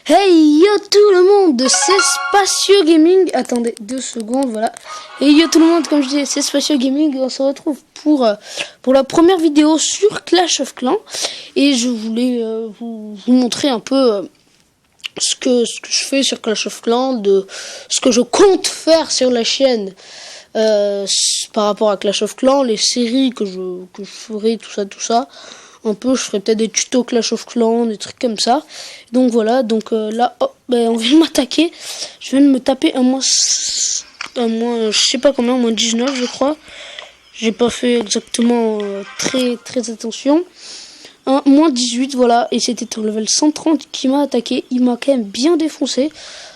Hey yo tout le monde, c'est Spatio Gaming. Attendez 2 secondes, voilà. Hey yo tout le monde, comme je disais, c'est Spatio Gaming. On se retrouve pour la première vidéo sur Clash of Clans. Et je voulais vous montrer un peu ce que je fais sur Clash of Clans, de ce que je compte faire sur la chaîne par rapport à Clash of Clans, les séries que je ferai, tout ça. Un peu, je ferai peut-être des tutos Clash of Clans, des trucs comme ça. Donc voilà, donc là, on vient de m'attaquer. Je viens de me taper un moins, je sais pas combien, moins 19 je crois. J'ai pas fait exactement très attention. Un moins 18, voilà, et c'était au level 130 qui m'a attaqué. Il m'a quand même bien défoncé.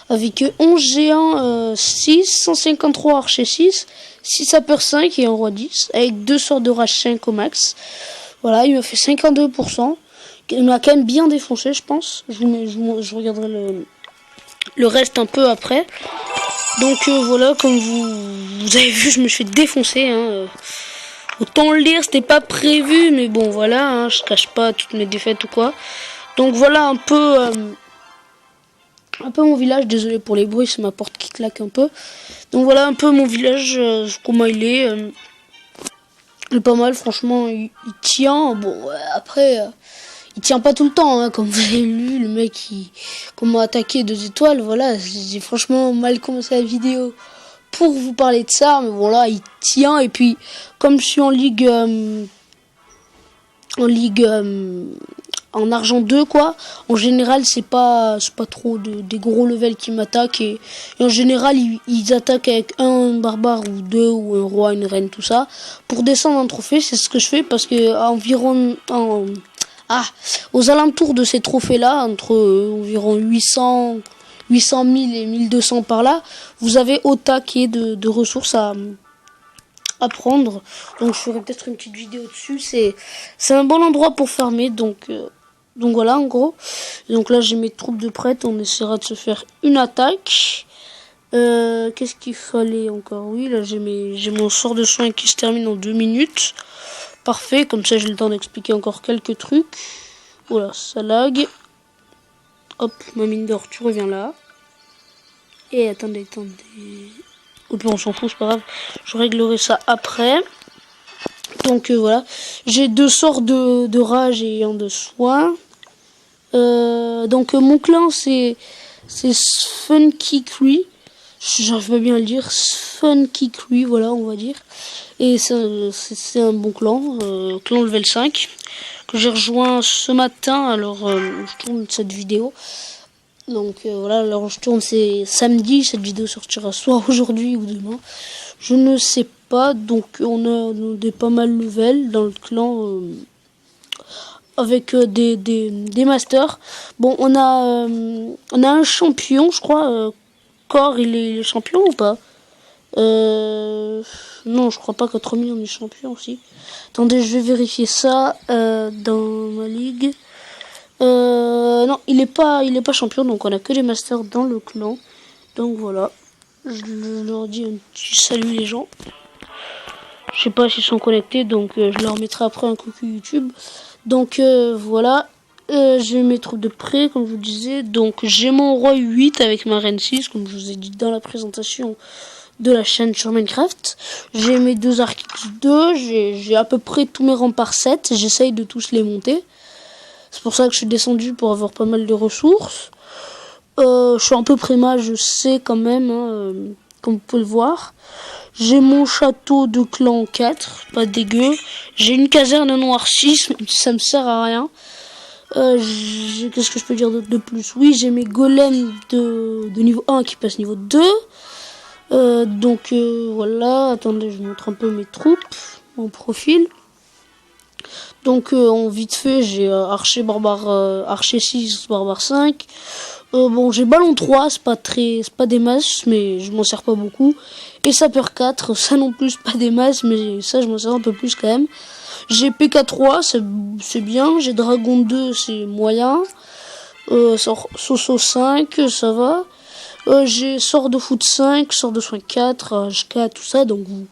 Avec 11 géants 6, 153 archers 6, 6 sapeurs 5 et un roi 10. Avec 2 sorts de rage 5 au max. Voilà, il m'a fait 52%. Il m'a quand même bien défoncé, je pense. Je regarderai le reste un peu après. Donc voilà, comme vous avez vu, je me suis défoncé. Autant le dire, c'était pas prévu, mais bon, voilà, je cache pas toutes mes défaites ou quoi. Donc voilà un peu mon village. Désolé pour les bruits, c'est ma porte qui claque un peu. Donc voilà un peu mon village, comment il est. Il est pas mal, franchement, il tient. Bon, après, il tient pas tout le temps, comme vous avez lu, le mec comment attaquer 2 étoiles, voilà, j'ai franchement mal commencé la vidéo pour vous parler de ça, mais voilà, il tient. Et puis, comme je suis en ligue, en argent 2, quoi, en général, c'est pas trop des gros levels qui m'attaquent, et en général, ils attaquent avec un barbare ou 2, ou un roi, une reine, tout ça, pour descendre un trophée. C'est ce que je fais, parce que aux alentours de ces trophées-là, entre environ 800 000 et 1200 par là, vous avez au taquet de ressources à prendre. Donc je ferai peut-être une petite vidéo dessus. C'est un bon endroit pour farmer, donc voilà, en gros. Donc là, j'ai mes troupes de prêtes. On essaiera de se faire une attaque. Qu'est-ce qu'il fallait encore? Oui, là, j'ai mon sort de soin qui se termine en 2 minutes. Parfait, comme ça, j'ai le temps d'expliquer encore quelques trucs. Voilà, ça lag. Hop, ma mine d'or, tu reviens là. Et attendez. Ok, on s'en fout, c'est pas grave. Je réglerai ça après. Donc voilà, j'ai 2 sorts de rage et un de soin. Donc mon clan c'est Funky Cree. J'arrive pas bien à le dire. Funky Cree, voilà, on va dire. Et c'est un bon clan, clan level 5, que j'ai rejoint ce matin. Alors je tourne cette vidéo. Donc voilà, alors je tourne, c'est samedi. Cette vidéo sortira soit aujourd'hui ou demain, je ne sais pas. Donc on a des pas mal level dans le clan, avec des masters. Bon, on a un champion, je crois. Core, il est champion ou pas? Non, je crois pas qu'à 3000 on est champion aussi. Attendez, je vais vérifier ça dans ma ligue. Non, il est pas champion, donc on a que les masters dans le clan. Donc voilà, je leur dis un petit salut les gens. Je sais pas s'ils sont connectés, donc je leur mettrai après un coucou YouTube. Donc voilà, j'ai mes troupes de près, comme je vous disais. Donc j'ai mon roi 8 avec ma reine 6, comme je vous ai dit dans la présentation de la chaîne sur Minecraft. J'ai mes 2 arcs X2, j'ai à peu près tous mes remparts 7. J'essaye de tous les monter. C'est pour ça que je suis descendu, pour avoir pas mal de ressources. Je suis un peu préma, je sais quand même, comme vous pouvez le voir. J'ai mon château de clan 4, pas dégueu. J'ai une caserne noire 6, même si ça me sert à rien. Qu'est-ce que je peux dire de plus? Oui, j'ai mes golems de niveau 1 qui passent niveau 2. Donc voilà, attendez, je vous montre un peu mes troupes, mon profil. Donc en vite fait, j'ai archer barbare, archer 6, barbare 5. Bon, j'ai ballon 3, c'est pas des masses, mais je m'en sers pas beaucoup. Et sapeur 4, ça non plus, pas des masses, mais ça je m'en sers un peu plus quand même. J'ai PK3, c'est bien. J'ai Dragon 2, c'est moyen. Soso 5, ça va. J'ai sort de foot 5, sort de soin 4, H4, tout ça. Donc vous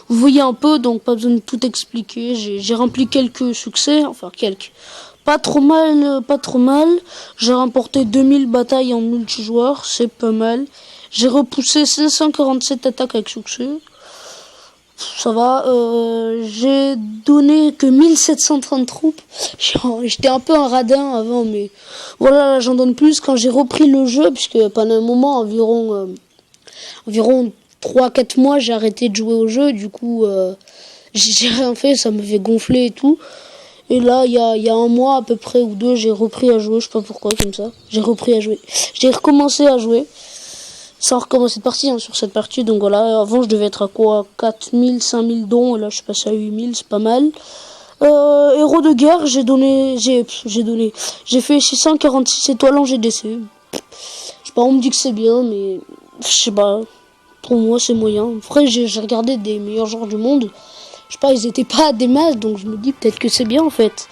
voyez un peu, donc pas besoin de tout expliquer. J'ai rempli quelques succès, enfin quelques. Pas trop mal, pas trop mal. J'ai remporté 2000 batailles en multijoueur, c'est pas mal. J'ai repoussé 547 attaques avec succès. Ça va. J'ai donné que 1730 troupes. J'étais un peu un radin avant, mais voilà, j'en donne plus quand j'ai repris le jeu, puisque pendant un moment, environ 3-4 mois, j'ai arrêté de jouer au jeu. Du coup, j'ai rien fait, ça me fait gonfler et tout. Et là, il y a un mois à peu près ou deux, j'ai repris à jouer, je sais pas pourquoi, comme ça. J'ai repris à jouer. J'ai recommencé à jouer. Sans recommencer de partie, hein, sur cette partie. Donc voilà, avant je devais être à quoi, 4000, 5000 dons, et là je suis passé à 8000, c'est pas mal. Héros de guerre, j'ai fait 646 étoiles en GDC. Je sais pas, on me dit que c'est bien, mais je sais pas, pour moi c'est moyen. Après j'ai regardé des meilleurs joueurs du monde. Je sais pas, ils étaient pas à des masses, donc je me dis peut-être que c'est bien en fait.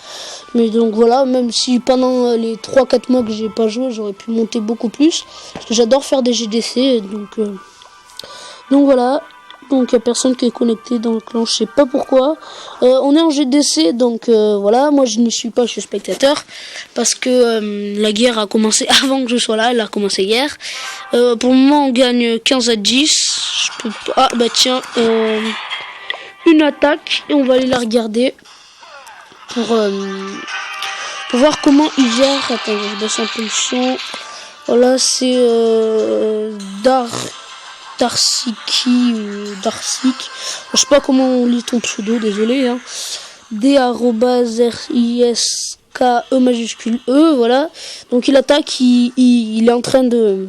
Mais donc voilà, même si pendant les 3-4 mois que j'ai pas joué, j'aurais pu monter beaucoup plus. Parce que j'adore faire des GDC, donc voilà. Donc il y a personne qui est connecté dans le clan, je sais pas pourquoi. On est en GDC, donc voilà, moi je n'y suis pas, je suis spectateur. Parce que la guerre a commencé avant que je sois là, elle a commencé hier. Pour le moment on gagne 15-10. Ah bah tiens, une attaque et on va aller la regarder pour voir comment il gère. Attends, je baisse un peu le son. Voilà, c'est Darsiki ou Darsik. Je sais pas comment on lit ton pseudo, désolé. Hein. D-R-I-S-K-E majuscule E, voilà. Donc il attaque, il est en train de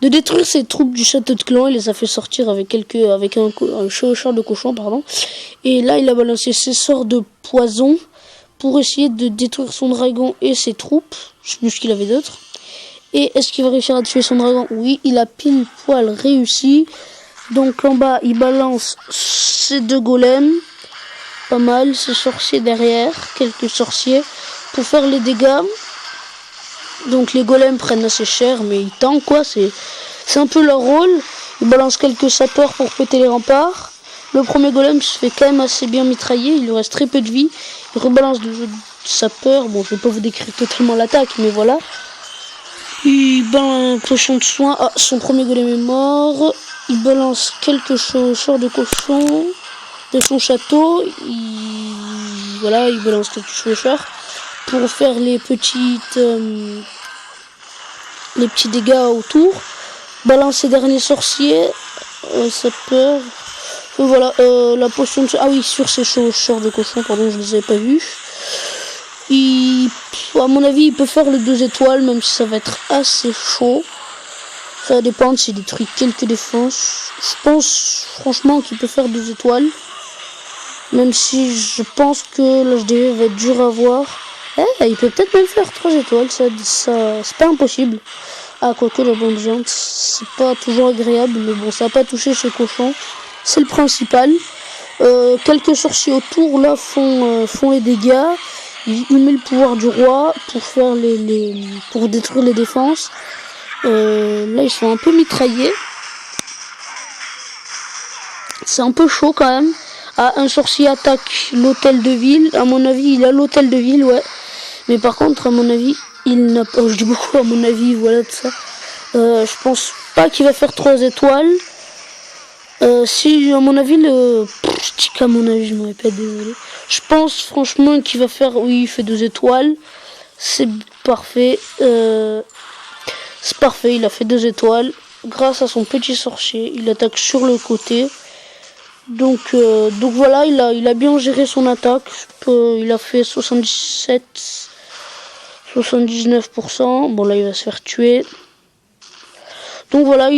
détruire ses troupes du château de clan. Il les a fait sortir avec un chevaucheur de cochon, pardon. Et là, il a balancé ses sorts de poison pour essayer de détruire son dragon et ses troupes. Je sais plus ce qu'il avait d'autre. Et est-ce qu'il va réussir à tuer son dragon? Oui, il a pile poil réussi. Donc en bas, il balance ses deux golems. Pas mal, ses sorciers derrière. Quelques sorciers pour faire les dégâts. Donc les golems prennent assez cher, mais ils tankent quoi, c'est un peu leur rôle. Ils balancent quelques sapeurs pour péter les remparts. Le premier golem se fait quand même assez bien mitrailler, il lui reste très peu de vie. Il rebalance le jeu de sapeur, bon je vais pas vous décrire totalement l'attaque, mais voilà. Il balance un potion de soin, ah son premier golem est mort. Il balance quelque chose, sort de cochon de son château. Voilà, il balance quelques chevaucheurs pour faire les petits dégâts autour. Balance ses derniers sorciers. Ça peur. Voilà, la potion de... Ah oui, sur ces chevaucheurs de cochon, pardon, je les avais pas vus. À mon avis, il peut faire les 2 étoiles, même si ça va être assez chaud. Ça va dépendre s'il détruit quelques défenses. Je pense, franchement, qu'il peut faire 2 étoiles. Même si je pense que l'HDV va être dur à voir. Il peut peut-être même faire 3 étoiles, ça c'est pas impossible. Ah, quoique la bande géante, c'est pas toujours agréable, mais bon, ça n'a pas touché chez cochon. C'est le principal. Quelques sorciers autour, là, font les dégâts. Il met le pouvoir du roi pour faire pour détruire les défenses. Là, ils sont un peu mitraillés. C'est un peu chaud quand même. Ah, un sorcier attaque l'hôtel de ville. À mon avis, il a l'hôtel de ville, ouais. Mais par contre, à mon avis, il n'a pas... je dis beaucoup à mon avis, voilà de ça. Je pense pas qu'il va faire 3 étoiles. Si, à mon avis, je dis qu'à mon avis, je me répète, désolé. Je pense franchement qu'il va faire... Oui, il fait 2 étoiles. C'est parfait. C'est parfait, il a fait 2 étoiles. Grâce à son petit sorcier, il attaque sur le côté. Donc voilà, il a bien géré son attaque. Il a fait 79%. Bon là il va se faire tuer. Donc voilà,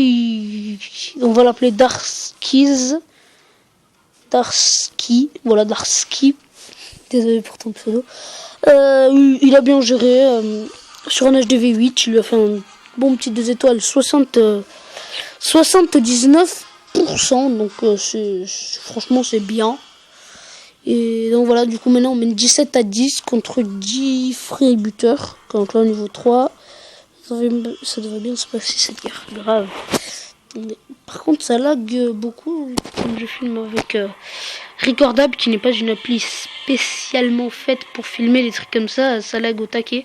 on va l'appeler Darski. Voilà, Darski. Désolé pour ton pseudo. Il a bien géré. Sur un HDV 8, il lui a fait un bon petit 2 étoiles. 79%. Donc franchement c'est bien. Et donc voilà, du coup maintenant on mène 17-10 contre 10 freebooters. Donc là au niveau 3, ça devrait bien se passer cette guerre. Grave. Par contre ça lag beaucoup quand je filme Recordable, qui n'est pas une appli spécialement faite pour filmer des trucs comme ça lag au taquet.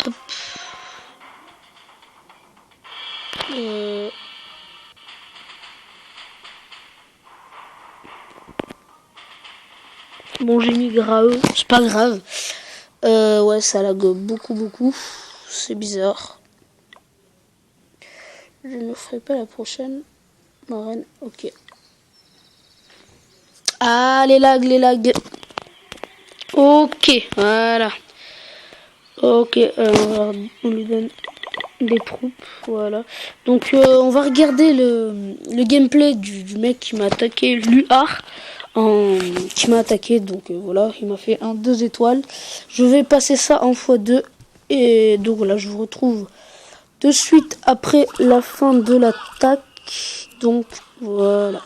Hop. Bon, j'ai mis grave, c'est pas grave. Ouais, ça lag beaucoup. C'est bizarre. Je ne ferai pas la prochaine. Marraine, ok. Ah, les lags. Ok, voilà. Ok, on lui donne des troupes, voilà. Donc, on va regarder le gameplay du mec qui m'a attaqué, Luar. Qui m'a attaqué, donc voilà, il m'a fait un 2 étoiles. Je vais passer ça en x2 et donc voilà, je vous retrouve de suite après la fin de l'attaque. Donc voilà.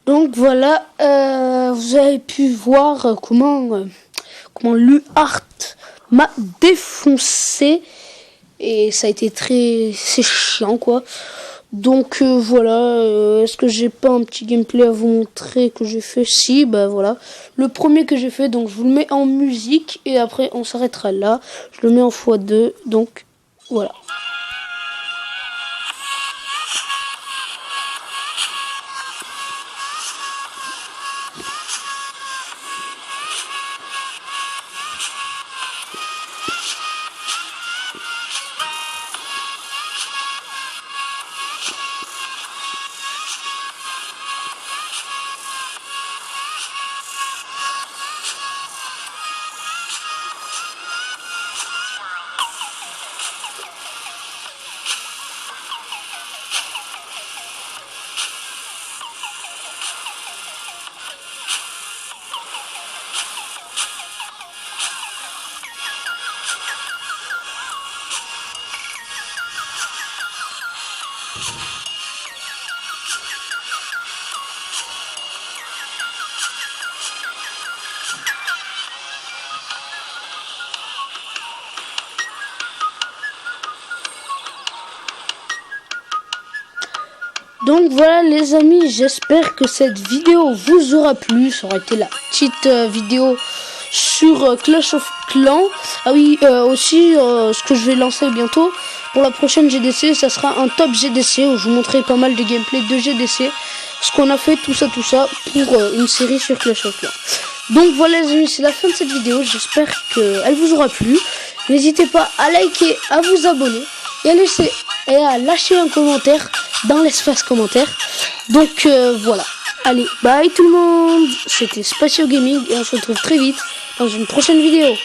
Donc voilà, vous avez pu voir comment Luart m'a défoncé et ça a été c'est chiant quoi. Donc voilà, est-ce que j'ai pas un petit gameplay à vous montrer que j'ai fait? Si, bah voilà, le premier que j'ai fait, donc je vous le mets en musique et après on s'arrêtera là. Je le mets en x2, donc voilà. Donc voilà les amis, j'espère que cette vidéo vous aura plu. Ça aura été la petite vidéo sur Clash of Clans. Ah oui, aussi ce que je vais lancer bientôt pour la prochaine GDC, ça sera un top GDC où je vous montrerai pas mal de gameplay de GDC, ce qu'on a fait, tout ça pour une série sur Clash of Clans. Donc voilà les amis, c'est la fin de cette vidéo, j'espère qu'elle vous aura plu. N'hésitez pas à liker, à vous abonner et à lâcher un commentaire dans l'espace commentaire. Donc voilà, allez, bye tout le monde, c'était Spatio Gaming et on se retrouve très vite dans une prochaine vidéo.